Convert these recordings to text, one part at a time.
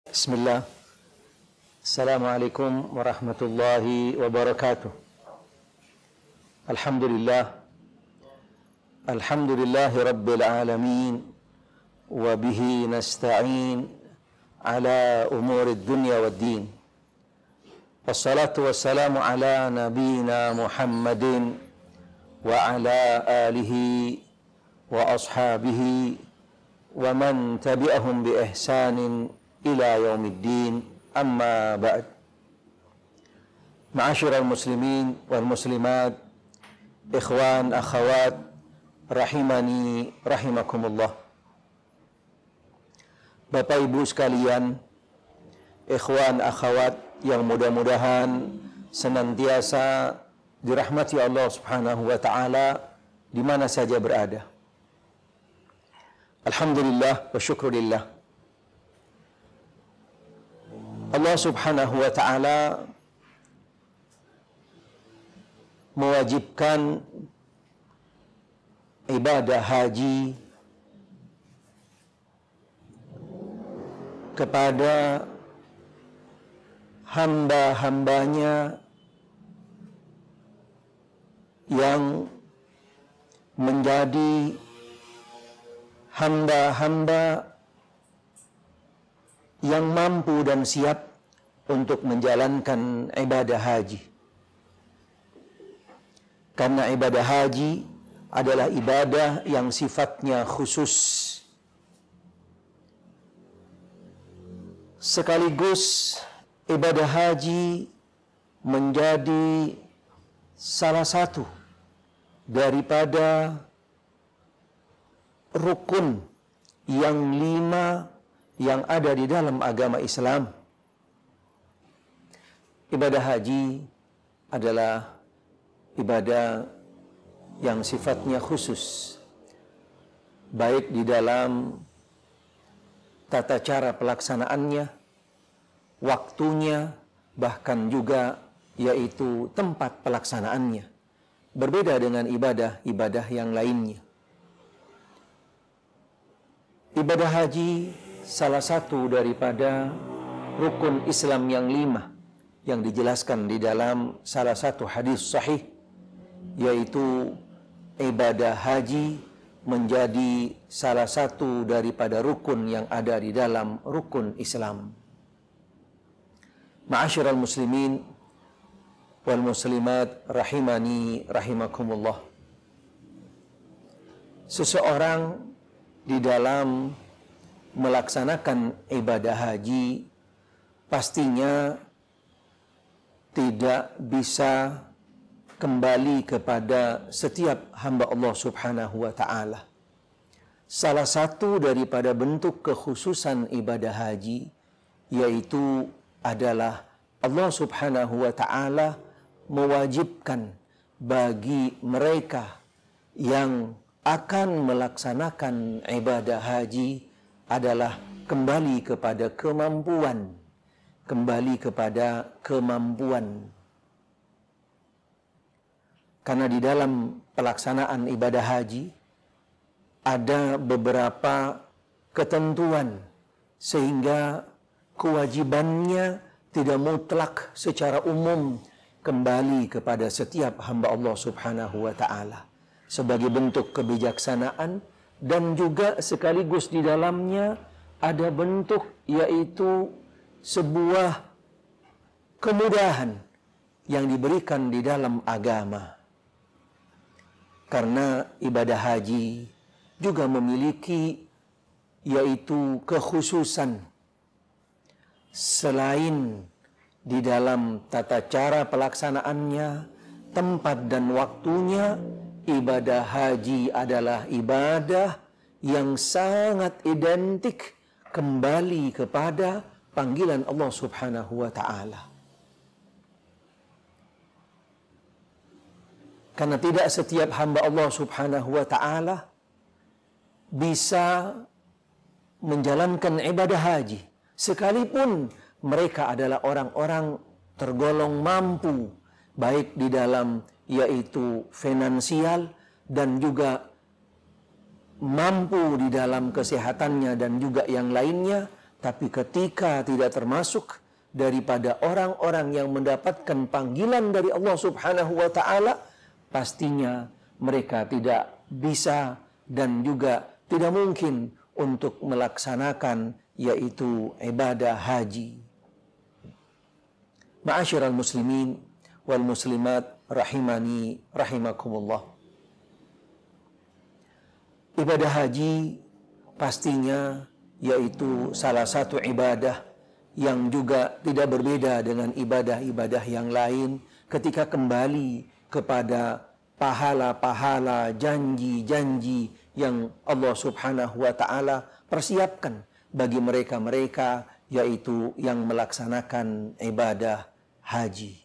Bismillah. Assalamualaikum warahmatullahi wabarakatuh. Alhamdulillah. Alhamdulillahi rabbil alamin. Wa bihi nasta'in ala umuri dunya wad din. Wassalatu wassalamu ala nabiyyina Muhammadin wa ala alihi wa ashabihi wa man tabi'ahum bi ihsanin ila yaumiddin, amma ba'd. Ma'asyiral muslimin wal muslimat, ikhwan akhawat rahimani rahimakumullah. Bapak Ibu sekalian, ikhwan akhawat yang mudah-mudahan senantiasa dirahmati Allah Subhanahu wa taala di mana saja berada. Alhamdulillah wa syukurillah. Allah Subhanahu wa ta'ala mewajibkan ibadah haji kepada hamba-hambanya yang menjadi hamba-hamba yang mampu dan siap untuk menjalankan ibadah haji. Karena ibadah haji adalah ibadah yang sifatnya khusus. Sekaligus ibadah haji menjadi salah satu daripada rukun yang 5 yang ada di dalam agama Islam. Ibadah haji adalah ibadah yang sifatnya khusus, baik di dalam tata cara pelaksanaannya, waktunya, bahkan juga yaitu tempat pelaksanaannya. Berbeda dengan ibadah-ibadah yang lainnya. Ibadah haji salah satu daripada rukun Islam yang 5 yang dijelaskan di dalam salah satu hadis sahih, yaitu ibadah haji menjadi salah satu daripada rukun yang ada di dalam rukun Islam. Ma'asyiral muslimin wal muslimat rahimani rahimakumullah. Seseorang di dalam melaksanakan ibadah haji pastinya tidak bisa kembali kepada setiap hamba Allah Subhanahu wa ta'ala. Salah satu daripada bentuk kekhususan ibadah haji yaitu adalah Allah Subhanahu wa ta'ala mewajibkan bagi mereka yang akan melaksanakan ibadah haji adalah kembali kepada kemampuan. Karena di dalam pelaksanaan ibadah haji ada beberapa ketentuan sehingga kewajibannya tidak mutlak secara umum kembali kepada setiap hamba Allah Subhanahu wa ta'ala. Sebagai bentuk kebijaksanaan dan juga sekaligus di dalamnya ada bentuk yaitu sebuah kemudahan yang diberikan di dalam agama. Karena ibadah haji juga memiliki yaitu kekhususan selain di dalam tata cara pelaksanaannya, tempat dan waktunya. Ibadah haji adalah ibadah yang sangat identik kembali kepada panggilan Allah Subhanahu wa ta'ala. Karena tidak setiap hamba Allah Subhanahu wa ta'ala bisa menjalankan ibadah haji, sekalipun mereka adalah orang-orang tergolong mampu, baik di dalam yaitu finansial dan juga mampu di dalam kesehatannya dan juga yang lainnya, Tapi ketika tidak termasuk daripada orang-orang yang mendapatkan panggilan dari Allah Subhanahu wa taala, pastinya mereka tidak bisa dan juga tidak mungkin untuk melaksanakan yaitu ibadah haji. Ma'asyiral muslimin wal muslimat rahimani rahimakumullah. Ibadah haji pastinya yaitu salah satu ibadah yang juga tidak berbeda dengan ibadah-ibadah yang lain ketika kembali kepada pahala-pahala, janji-janji yang Allah Subhanahu wa taala persiapkan bagi mereka-mereka yaitu yang melaksanakan ibadah haji.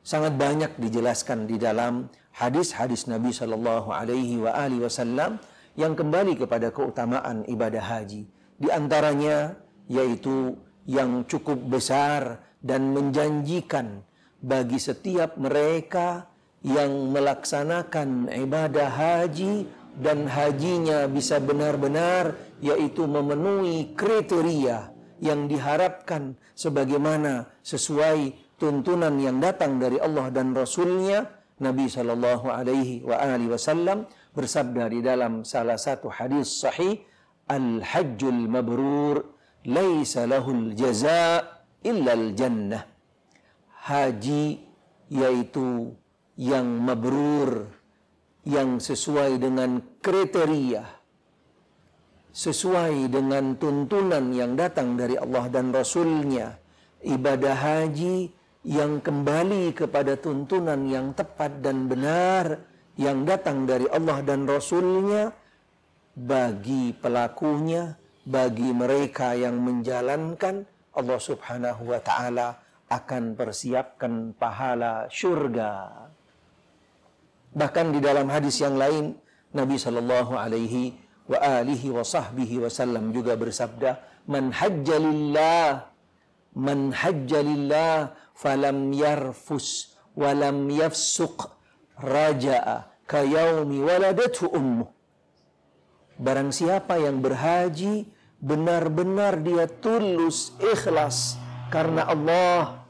Sangat banyak dijelaskan di dalam hadis-hadis Nabi sallallahu alaihi wasallam yang kembali kepada keutamaan ibadah haji. Di antaranya yaitu yang cukup besar dan menjanjikan bagi setiap mereka yang melaksanakan ibadah haji dan hajinya bisa benar-benar yaitu memenuhi kriteria yang diharapkan sebagaimana sesuai tuntunan yang datang dari Allah dan Rasulnya. Nabi sallallahu alaihi wasallam bersabda di dalam salah satu hadis sahih, "Al-hajjul mabrur laisa lahul jaza' illal jannah." Haji yaitu yang mabrur, yang sesuai dengan kriteria, sesuai dengan tuntunan yang datang dari Allah dan Rasulnya. Ibadah haji yang kembali kepada tuntunan yang tepat dan benar yang datang dari Allah dan Rasulnya, bagi pelakunya, bagi mereka yang menjalankan, Allah Subhanahu wa ta'ala akan persiapkan pahala syurga. Bahkan di dalam hadis yang lain, Nabi sallallahu alaihi wa alihi wa sahbihi wasallam juga bersabda, "Man hajja lillah falam yarfus walam yafsuq raja'a kayaumi waladatu ummuh." Barang siapa yang berhaji benar-benar dia tulus ikhlas karena Allah,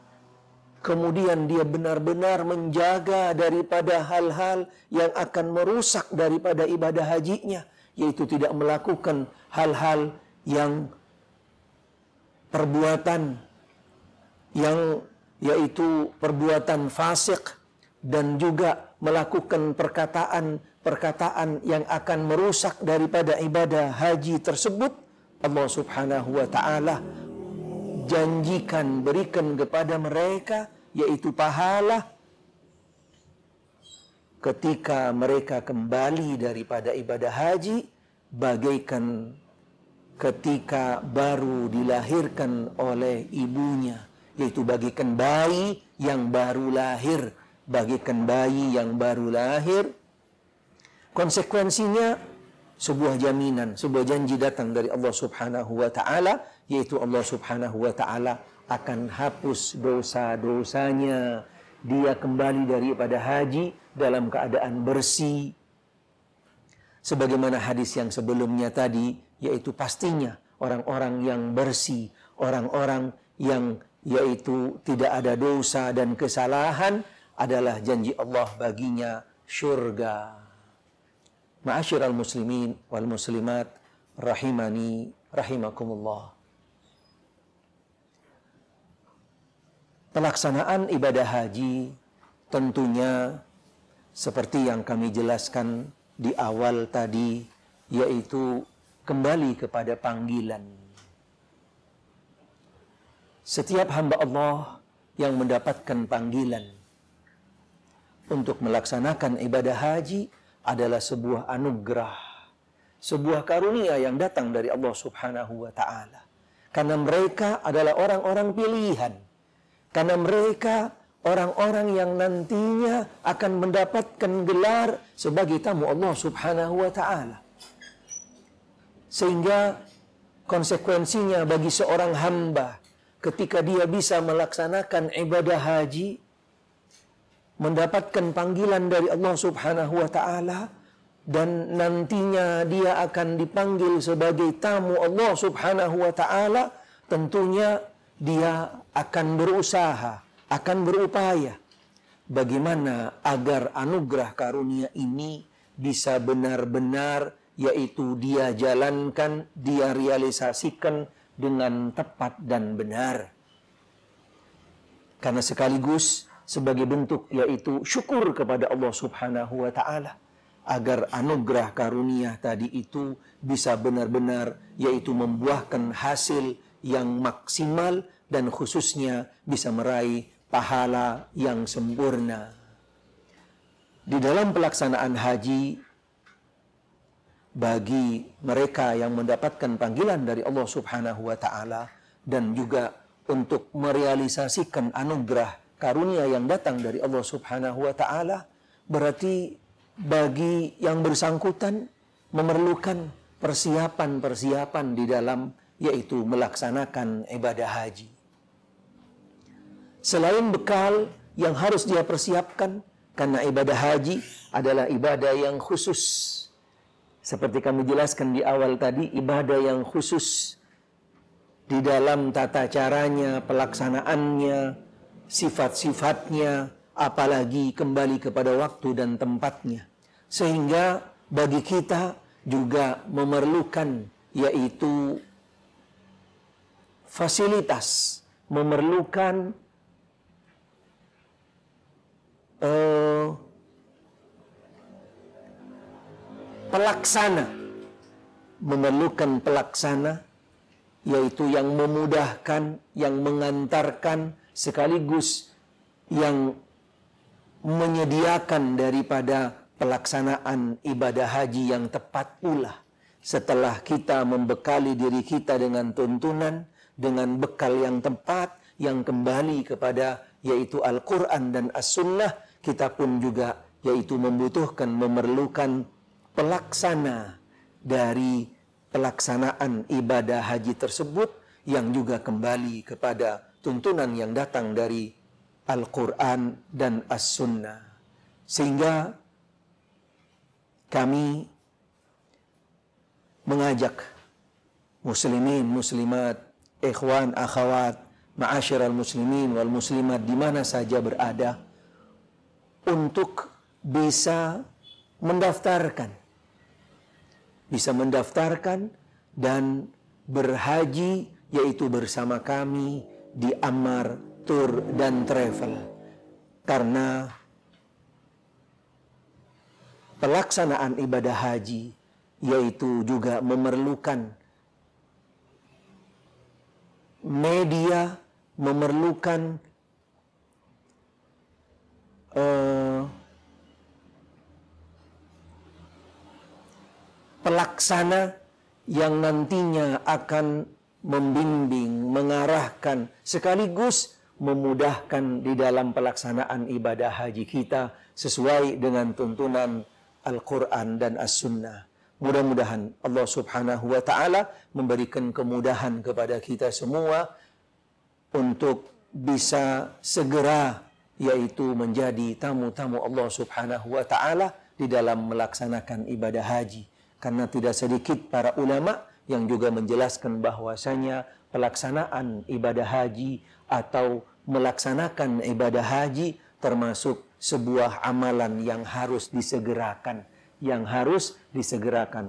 kemudian dia benar-benar menjaga daripada hal-hal yang akan merusak daripada ibadah hajinya, yaitu tidak melakukan hal-hal yang perbuatan yang yaitu perbuatan fasik dan juga melakukan perkataan yang akan merusak daripada ibadah haji tersebut. Allah Subhanahu wa ta'ala janjikan, berikan kepada mereka yaitu pahala ketika mereka kembali daripada ibadah haji, bagaikan ketika baru dilahirkan oleh ibunya, yaitu bagaikan bayi yang baru lahir, bagaikan bayi yang baru lahir. Konsekuensinya sebuah jaminan, sebuah janji datang dari Allah Subhanahu wa ta'ala, yaitu Allah Subhanahu wa ta'ala akan hapus dosa-dosanya. Dia kembali daripada haji dalam keadaan bersih. Sebagaimana hadis yang sebelumnya tadi, yaitu pastinya orang-orang yang bersih, orang-orang yang yaitu tidak ada dosa dan kesalahan, adalah janji Allah baginya syurga. Ma'asyiral muslimin wal muslimat rahimani rahimakumullah. Pelaksanaan ibadah haji tentunya seperti yang kami jelaskan di awal tadi, yaitu kembali kepada panggilan. Setiap hamba Allah yang mendapatkan panggilan untuk melaksanakan ibadah haji adalah sebuah anugerah, sebuah karunia yang datang dari Allah Subhanahu wa ta'ala. Karena mereka adalah orang-orang pilihan. Karena mereka orang-orang yang nantinya akan mendapatkan gelar sebagai tamu Allah Subhanahu wa ta'ala. Sehingga konsekuensinya bagi seorang hamba ketika dia bisa melaksanakan ibadah haji, mendapatkan panggilan dari Allah Subhanahu wa ta'ala, dan nantinya dia akan dipanggil sebagai tamu Allah Subhanahu wa ta'ala, tentunya dia akan berusaha, akan berupaya bagaimana agar anugerah karunia ini bisa benar-benar, yaitu dia jalankan, dia realisasikan dengan tepat dan benar. Karena sekaligus sebagai bentuk yaitu syukur kepada Allah Subhanahu wa Ta'ala, agar anugerah karunia tadi itu bisa benar-benar yaitu membuahkan hasil yang maksimal dan khususnya bisa meraih pahala yang sempurna. Di dalam pelaksanaan haji, bagi mereka yang mendapatkan panggilan dari Allah Subhanahu wa Ta'ala dan juga untuk merealisasikan anugerah karunia yang datang dari Allah Subhanahu wa Ta'ala, berarti bagi yang bersangkutan memerlukan persiapan-persiapan di dalam yaitu melaksanakan ibadah haji. Selain bekal yang harus dia persiapkan, karena ibadah haji adalah ibadah yang khusus. Seperti kami jelaskan di awal tadi, ibadah yang khusus di dalam tata caranya, pelaksanaannya, sifat-sifatnya, apalagi kembali kepada waktu dan tempatnya. Sehingga bagi kita juga memerlukan yaitu fasilitas, memerlukan pelaksana, memerlukan pelaksana yaitu yang memudahkan, yang mengantarkan, sekaligus yang menyediakan daripada pelaksanaan ibadah haji yang tepat pula. Setelah kita membekali diri kita dengan tuntunan, dengan bekal yang tepat, yang kembali kepada yaitu Al-Quran dan As-Sunnah, kita pun juga yaitu membutuhkan, memerlukan pelaksana dari pelaksanaan ibadah haji tersebut yang juga kembali kepada tuntunan yang datang dari Al-Quran dan As-Sunnah. Sehingga kami mengajak muslimin, muslimat, ikhwan, akhwat, ma'asyiral muslimin wal muslimat di mana saja berada untuk bisa mendaftarkan dan berhaji yaitu bersama kami di Ammar Tour dan Travel. Karena pelaksanaan ibadah haji yaitu juga memerlukan media, memerlukan pelaksana yang nantinya akan membimbing, mengarahkan, sekaligus memudahkan di dalam pelaksanaan ibadah haji kita sesuai dengan tuntunan Al-Quran dan As-Sunnah. Mudah-mudahan Allah Subhanahu wa Ta'ala memberikan kemudahan kepada kita semua untuk bisa segera yaitu menjadi tamu-tamu Allah Subhanahu wa Ta'ala di dalam melaksanakan ibadah haji. Karena tidak sedikit para ulama yang juga menjelaskan bahwasanya pelaksanaan ibadah haji atau melaksanakan ibadah haji termasuk sebuah amalan yang harus disegerakan,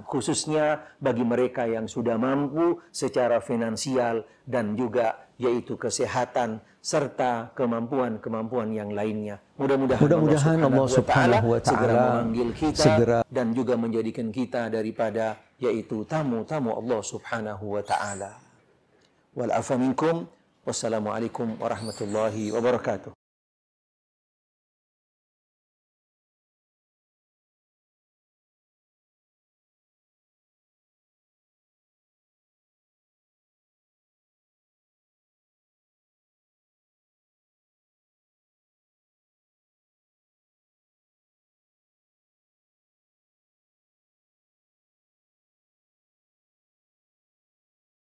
khususnya bagi mereka yang sudah mampu secara finansial dan juga yaitu kesehatan serta kemampuan-kemampuan yang lainnya. Mudah-mudahan Allah Subhanahu wa Ta'ala segera memanggil kita dan juga menjadikan kita daripada yaitu tamu-tamu Allah Subhanahu wa Ta'ala. Wal afa minkum. Wassalamualaikum warahmatullahi wabarakatuh.